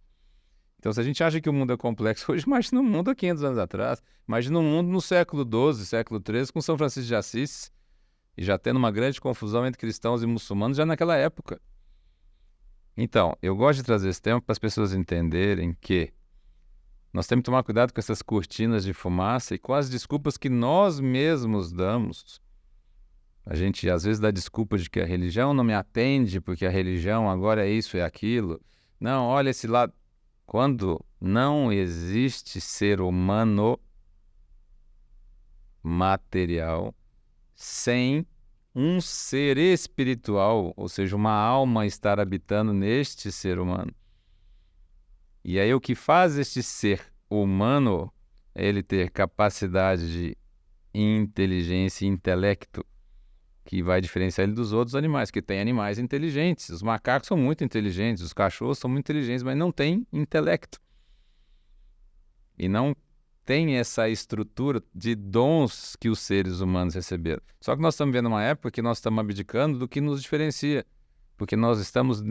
Então, se a gente acha que o mundo é complexo hoje, imagina um mundo há 500 anos atrás. Imagina um mundo no século XII, século XIII, com São Francisco de Assis, e já tendo uma grande confusão entre cristãos e muçulmanos já naquela época. Então, eu gosto de trazer esse tema para as pessoas entenderem que nós temos que tomar cuidado com essas cortinas de fumaça e com as desculpas que nós mesmos damos. A gente às vezes dá desculpa de que a religião não me atende, porque a religião agora é isso, é aquilo. Não, olha esse lado. Quando não existe ser humano material sem um ser espiritual, ou seja, uma alma estar habitando neste ser humano. E aí o que faz este ser humano é ele ter capacidade de inteligência e intelecto, que vai diferenciar ele dos outros animais, que tem animais inteligentes. Os macacos são muito inteligentes, os cachorros são muito inteligentes, mas não têm intelecto. E não tem essa estrutura de dons que os seres humanos receberam. Só que nós estamos vendo uma época que nós estamos abdicando do que nos diferencia, porque nós estamos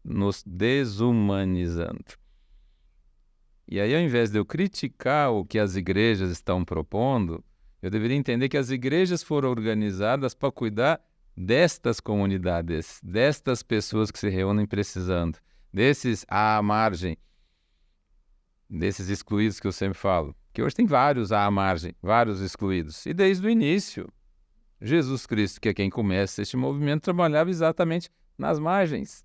nos desumanizando. E aí, ao invés de eu criticar o que as igrejas estão propondo, eu deveria entender que as igrejas foram organizadas para cuidar destas comunidades, destas pessoas que se reúnem precisando, desses à margem, desses excluídos que eu sempre falo. Que hoje tem vários à margem, vários excluídos. E desde o início, Jesus Cristo, que é quem começa este movimento, trabalhava exatamente nas margens,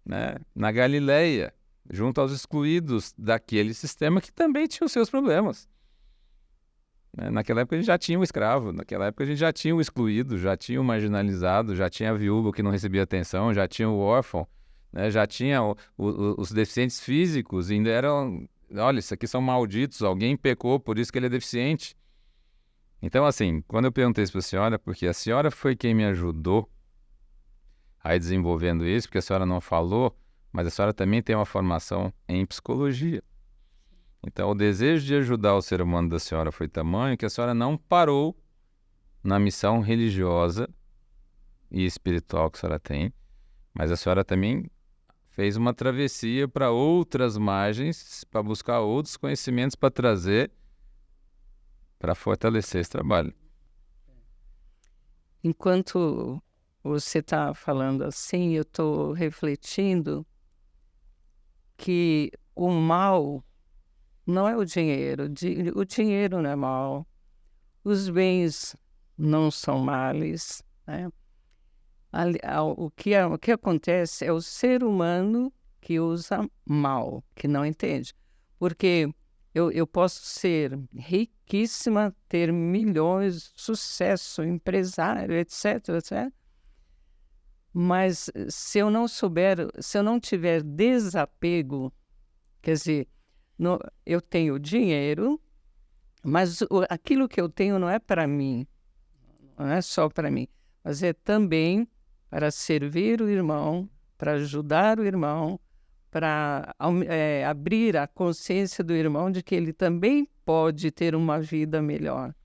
né? Na Galileia, junto aos excluídos daquele sistema que também tinha os seus problemas. Naquela época a gente já tinha o escravo, naquela época a gente já tinha o excluído, já tinha o marginalizado, já tinha a viúva que não recebia atenção, já tinha o órfão, né? Já tinha os deficientes físicos, e ainda eram, olha, isso aqui são malditos, alguém pecou, por isso que ele é deficiente. Então, assim, quando eu perguntei isso para a senhora, porque a senhora foi quem me ajudou aí desenvolvendo isso, porque a senhora não falou, mas a senhora também tem uma formação em psicologia. Então, o desejo de ajudar o ser humano da senhora foi tamanho que a senhora não parou na missão religiosa e espiritual que a senhora tem, mas a senhora também fez uma travessia para outras margens, para buscar outros conhecimentos para trazer, para fortalecer esse trabalho. Enquanto você está falando assim, eu estou refletindo que o mal não é o dinheiro. O dinheiro não é mal. Os bens não são males, né? O que acontece é o ser humano que usa mal, que não entende. Porque eu posso ser riquíssima, ter milhões, sucesso, empresário, etc, etc. Mas se eu não tiver desapego, quer dizer, eu tenho dinheiro, mas aquilo que eu tenho não é para mim, não é só para mim, mas é também para servir o irmão, para ajudar o irmão, para abrir a consciência do irmão de que ele também pode ter uma vida melhor.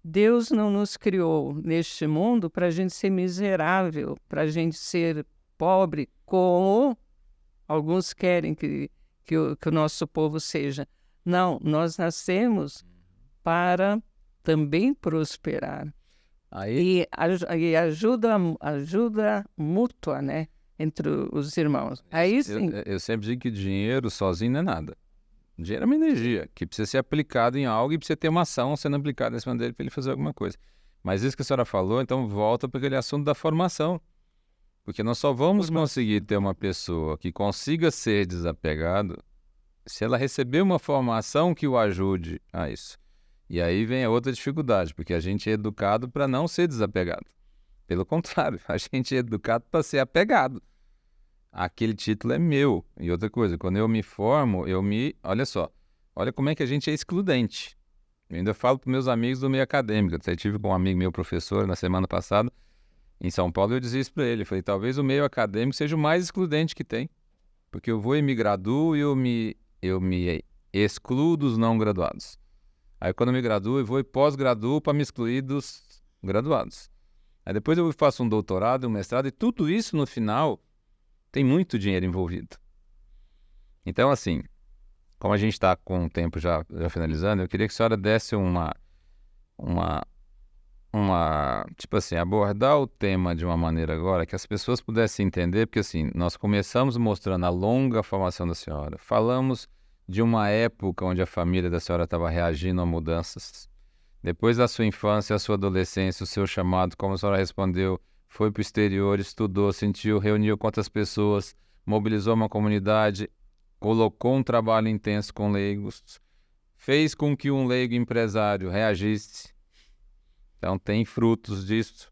Deus não nos criou neste mundo para a gente ser miserável, para a gente ser pobre, como alguns querem que o nosso povo seja. Não, nós nascemos para também prosperar. Aí, E ajuda mútua, né, entre os irmãos. Aí sim. eu sempre digo que dinheiro sozinho não é nada. Dinheiro é uma energia que precisa ser aplicada em algo e precisa ter uma ação sendo aplicada nesse dele para ele fazer alguma coisa. Mas isso que a senhora falou, então volta para aquele assunto da formação. Porque nós só vamos conseguir ter uma pessoa que consiga ser desapegado se ela receber uma formação que o ajude a isso. E aí vem a outra dificuldade, porque a gente é educado para não ser desapegado. Pelo contrário, a gente é educado para ser apegado. Aquele título é meu. E outra coisa, quando eu me formo, olha só, olha como é que a gente é excludente. Eu ainda falo para meus amigos do meio acadêmico. Eu tive com um amigo meu, professor, na semana passada, em São Paulo, eu disse isso para ele. Eu falei, talvez o meio acadêmico seja o mais excludente que tem. Porque eu vou e me graduo e eu me excluo dos não graduados. Aí quando eu me graduo, eu vou e pós-graduo para me excluir dos graduados. Aí depois eu faço um doutorado, um mestrado, e tudo isso no final tem muito dinheiro envolvido. Então, assim, como a gente está com o tempo já finalizando, eu queria que a senhora desse tipo assim, abordar o tema de uma maneira agora que as pessoas pudessem entender, porque assim, nós começamos mostrando a longa formação da senhora, falamos de uma época onde a família da senhora estava reagindo a mudanças. Depois da sua infância, a sua adolescência, o seu chamado, como a senhora respondeu, foi para o exterior, estudou, sentiu, reuniu com outras pessoas, mobilizou uma comunidade, colocou um trabalho intenso com leigos, fez com que um leigo empresário reagisse. Então tem frutos disso.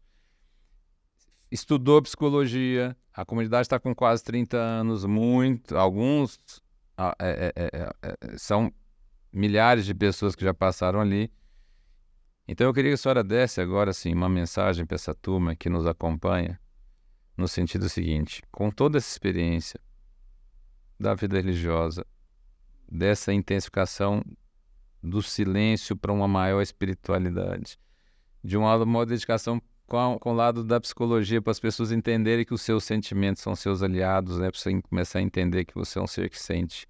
Estudou psicologia, a comunidade está com quase 30 anos, alguns são milhares de pessoas que já passaram ali. Então eu queria que a senhora desse agora assim, uma mensagem para essa turma que nos acompanha, no sentido seguinte: com toda essa experiência da vida religiosa, dessa intensificação do silêncio para uma maior espiritualidade, de uma maior dedicação com o lado da psicologia, para as pessoas entenderem que os seus sentimentos são seus aliados, né? Para você começar a entender que você é um ser que sente.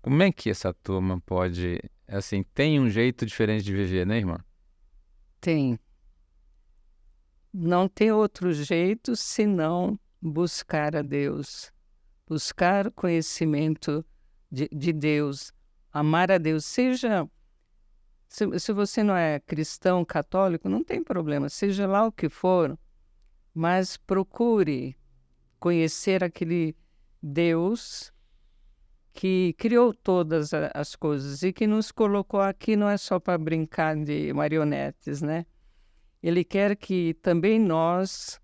Como é que essa turma pode, assim, tem um jeito diferente de viver, né, irmã? Tem. Não tem outro jeito senão buscar a Deus, buscar o conhecimento de Deus, amar a Deus. Se você não é cristão, católico, não tem problema, seja lá o que for, mas procure conhecer aquele Deus que criou todas as coisas e que nos colocou aqui não é só para brincar de marionetes, né? Ele quer que também nós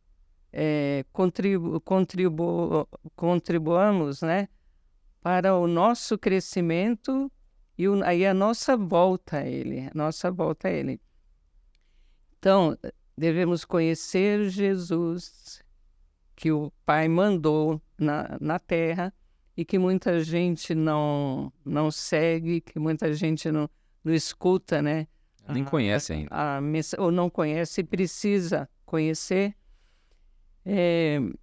contribuamos, né, para o nosso crescimento e a nossa volta a Ele, Então, devemos conhecer Jesus, que o Pai mandou na Terra, e que muita gente não segue, que muita gente não escuta, né? Nem conhece ainda. Ou não conhece e precisa conhecer.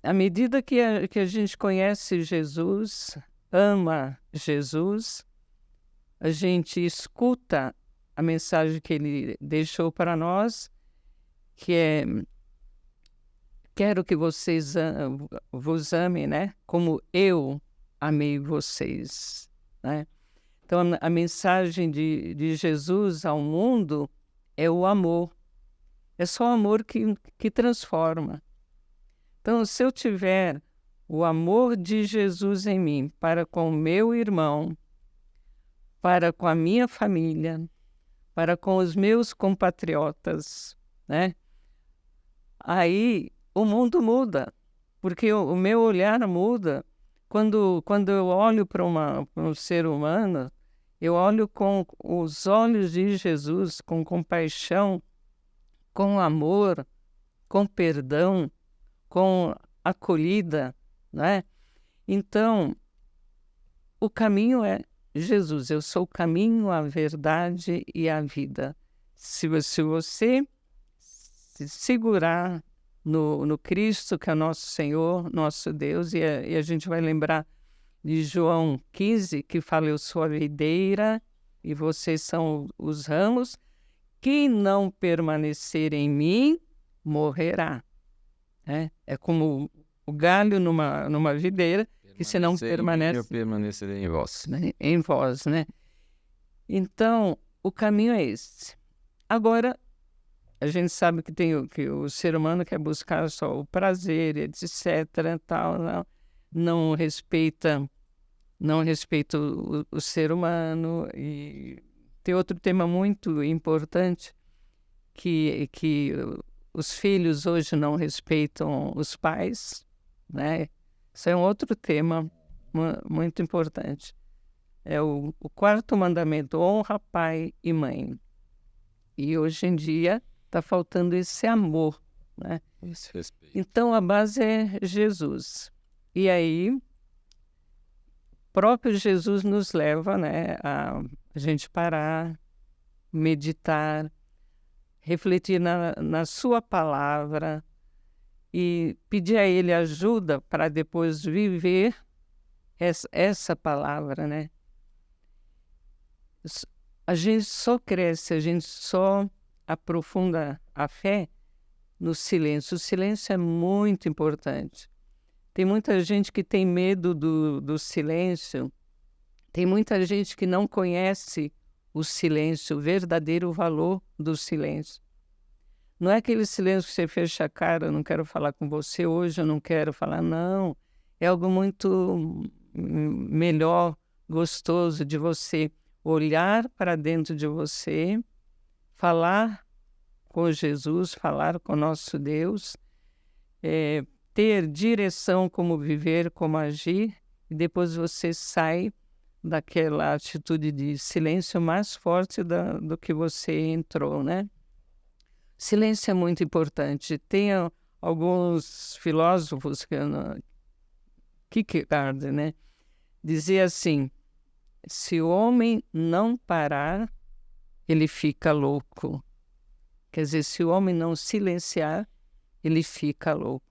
À medida que a gente conhece Jesus, ama Jesus, a gente escuta a mensagem que ele deixou para nós, que é: quero que vocês vos amem, né? Como eu amei vocês, né? Então, a mensagem de Jesus ao mundo é o amor. É só o amor que transforma. Então, se eu tiver o amor de Jesus em mim para com o meu irmão, para com a minha família, para com os meus compatriotas, né? Aí o mundo muda, porque o meu olhar muda. Quando eu olho para um ser humano, eu olho com os olhos de Jesus, com compaixão, com amor, com perdão, com acolhida, né? Então, o caminho é Jesus. Eu sou o caminho, a verdade e a vida. Se você se segurar no Cristo, que é nosso Senhor, nosso Deus, e a gente vai lembrar de João 15, que fala: eu sou a videira e vocês são os ramos, quem não permanecer em mim, morrerá. É como o galho numa videira, que se não permanece... Eu permanecerei em vós. Né? Em vós, né? Então, o caminho é esse. Agora, a gente sabe que o ser humano quer buscar só o prazer, etc., tal, não respeita o ser humano. E tem outro tema muito importante, que os filhos hoje não respeitam os pais, né? Isso é um outro tema muito importante. É o quarto mandamento: honra pai e mãe. E hoje em dia está faltando esse amor, né? Esse respeito. Então a base é Jesus. E aí, próprio Jesus nos leva, né, a gente parar, meditar, refletir na sua palavra e pedir a Ele ajuda para depois viver essa palavra, né? A gente só cresce, a gente só aprofunda a fé no silêncio. O silêncio é muito importante. Tem muita gente que tem medo do silêncio, tem muita gente que não conhece o silêncio, o verdadeiro valor do silêncio. Não é aquele silêncio que você fecha a cara: eu não quero falar com você hoje, eu não quero falar, não. É algo muito melhor, gostoso, de você olhar para dentro de você, falar com Jesus, falar com nosso Deus, ter direção como viver, como agir, e depois você sai daquela atitude de silêncio mais forte do que você entrou, né? Silêncio é muito importante. Tem alguns filósofos, Kierkegaard, né? Dizia assim: se o homem não parar, ele fica louco. Quer dizer, se o homem não silenciar, ele fica louco.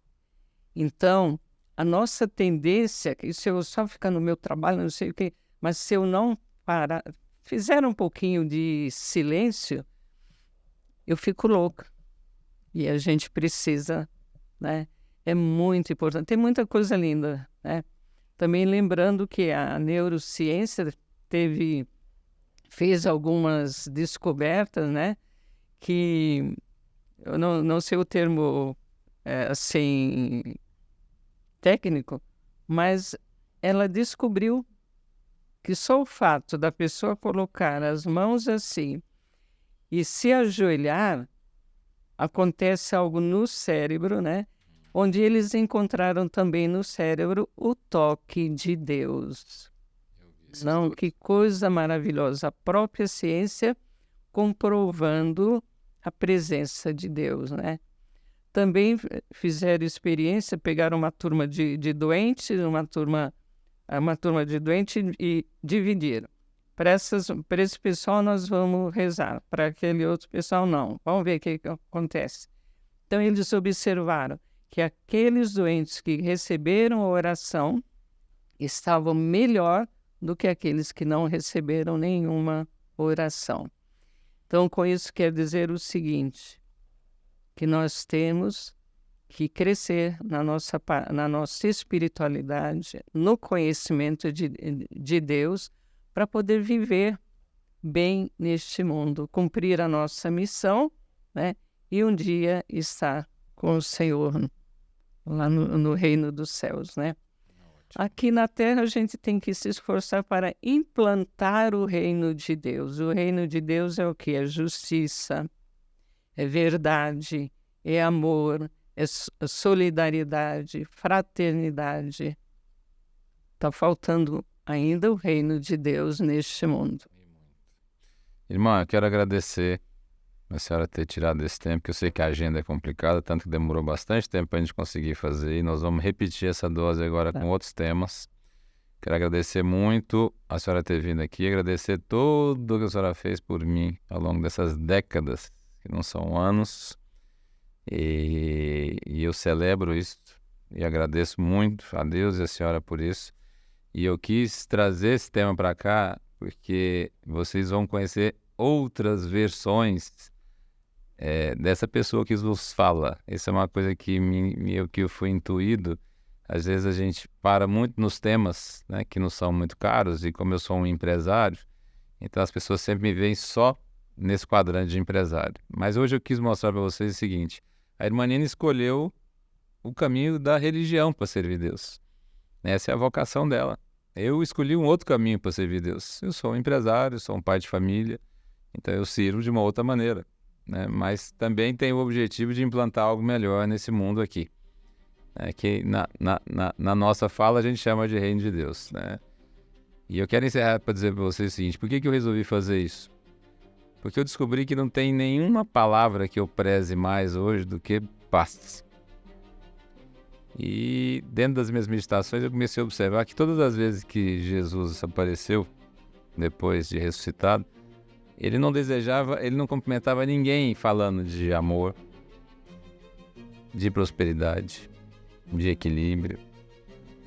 Então, a nossa tendência, e se eu só ficar no meu trabalho, não sei o quê, mas se eu não parar, fizer um pouquinho de silêncio, eu fico louca. E a gente precisa, né? É muito importante. Tem muita coisa linda, né? Também lembrando que a neurociência fez algumas descobertas, né? Que eu não sei o termo assim técnico, mas ela descobriu que só o fato da pessoa colocar as mãos assim e se ajoelhar, acontece algo no cérebro, né? Onde eles encontraram também no cérebro o toque de Deus. Não, que coisa maravilhosa. A própria ciência comprovando a presença de Deus, né? Também fizeram experiência, pegaram uma turma de doentes, uma turma de doentes e dividiram. Para esse pessoal nós vamos rezar, para aquele outro pessoal não. Vamos ver o que acontece. Então eles observaram que aqueles doentes que receberam a oração estavam melhor do que aqueles que não receberam nenhuma oração. Então, com isso quer dizer o seguinte, que nós temos que crescer na nossa espiritualidade, no conhecimento de Deus, para poder viver bem neste mundo, cumprir a nossa missão, né? E um dia estar com o Senhor lá no reino dos céus, né? Aqui na Terra a gente tem que se esforçar para implantar o reino de Deus. O reino de Deus é o quê? É justiça, é verdade, é amor, é solidariedade, fraternidade. Está faltando ainda o reino de Deus neste mundo. Irmã, eu quero agradecer a senhora ter tirado esse tempo, que eu sei que a agenda é complicada, tanto que demorou bastante tempo para a gente conseguir fazer, e nós vamos repetir essa dose agora com outros temas. Quero agradecer muito a senhora ter vindo aqui, agradecer tudo que a senhora fez por mim ao longo dessas décadas, que não são anos, e eu celebro isso e agradeço muito a Deus e a senhora por isso. E eu quis trazer esse tema para cá porque vocês vão conhecer outras versões dessa pessoa que vos fala. Essa é uma coisa que eu fui intuído. Às vezes a gente para muito nos temas, né, que não são muito caros, e como eu sou um empresário, então as pessoas sempre me veem só nesse quadrante de empresário. Mas hoje eu quis mostrar para vocês o seguinte: a irmã Nina escolheu o caminho da religião para servir Deus. Essa é a vocação dela. Eu escolhi um outro caminho para servir Deus. Eu sou um empresário, sou um pai de família, então eu sirvo de uma outra maneira, né? Mas também tenho o objetivo de implantar algo melhor nesse mundo aqui, que na nossa fala a gente chama de reino de Deus, né? E eu quero encerrar para dizer para vocês o seguinte: por que eu resolvi fazer isso? Porque eu descobri que não tem nenhuma palavra que eu preze mais hoje do que paz. E dentro das minhas meditações eu comecei a observar que todas as vezes que Jesus apareceu, depois de ressuscitado, ele não cumprimentava ninguém falando de amor, de prosperidade, de equilíbrio,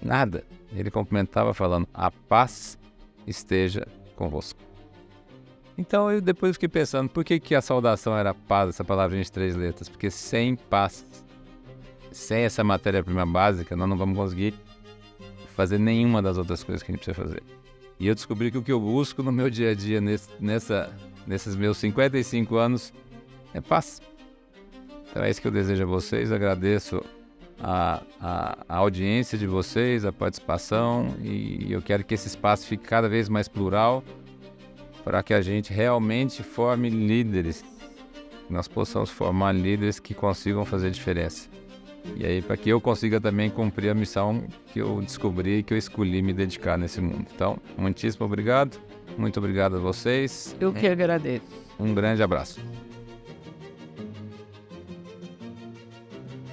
nada. Ele cumprimentava falando: a paz esteja convosco. Então eu depois fiquei pensando, por que a saudação era paz, essa palavrinha de 3 letras? Porque sem paz, sem essa matéria-prima básica, nós não vamos conseguir fazer nenhuma das outras coisas que a gente precisa fazer. E eu descobri que o que eu busco no meu dia a dia, nesses meus 55 anos, é paz. Então é isso que eu desejo a vocês. Agradeço a audiência de vocês, a participação, e eu quero que esse espaço fique cada vez mais plural, para que a gente realmente forme líderes, nós possamos formar líderes que consigam fazer diferença. E aí, para que eu consiga também cumprir a missão que eu descobri e que eu escolhi me dedicar nesse mundo. Então, muitíssimo obrigado. Muito obrigado a vocês. Eu que agradeço. Um grande abraço.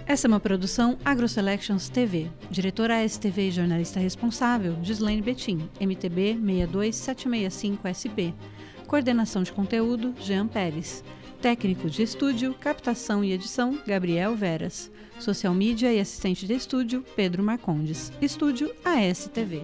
Essa é uma produção AgroSelections TV. Diretora ASTV e jornalista responsável, Gislaine Betim, MTB 62765SP. Coordenação de conteúdo, Jean Pérez. Técnico de estúdio, captação e edição, Gabriel Veras. Social Media e assistente de estúdio, Pedro Marcondes. Estúdio ASTV.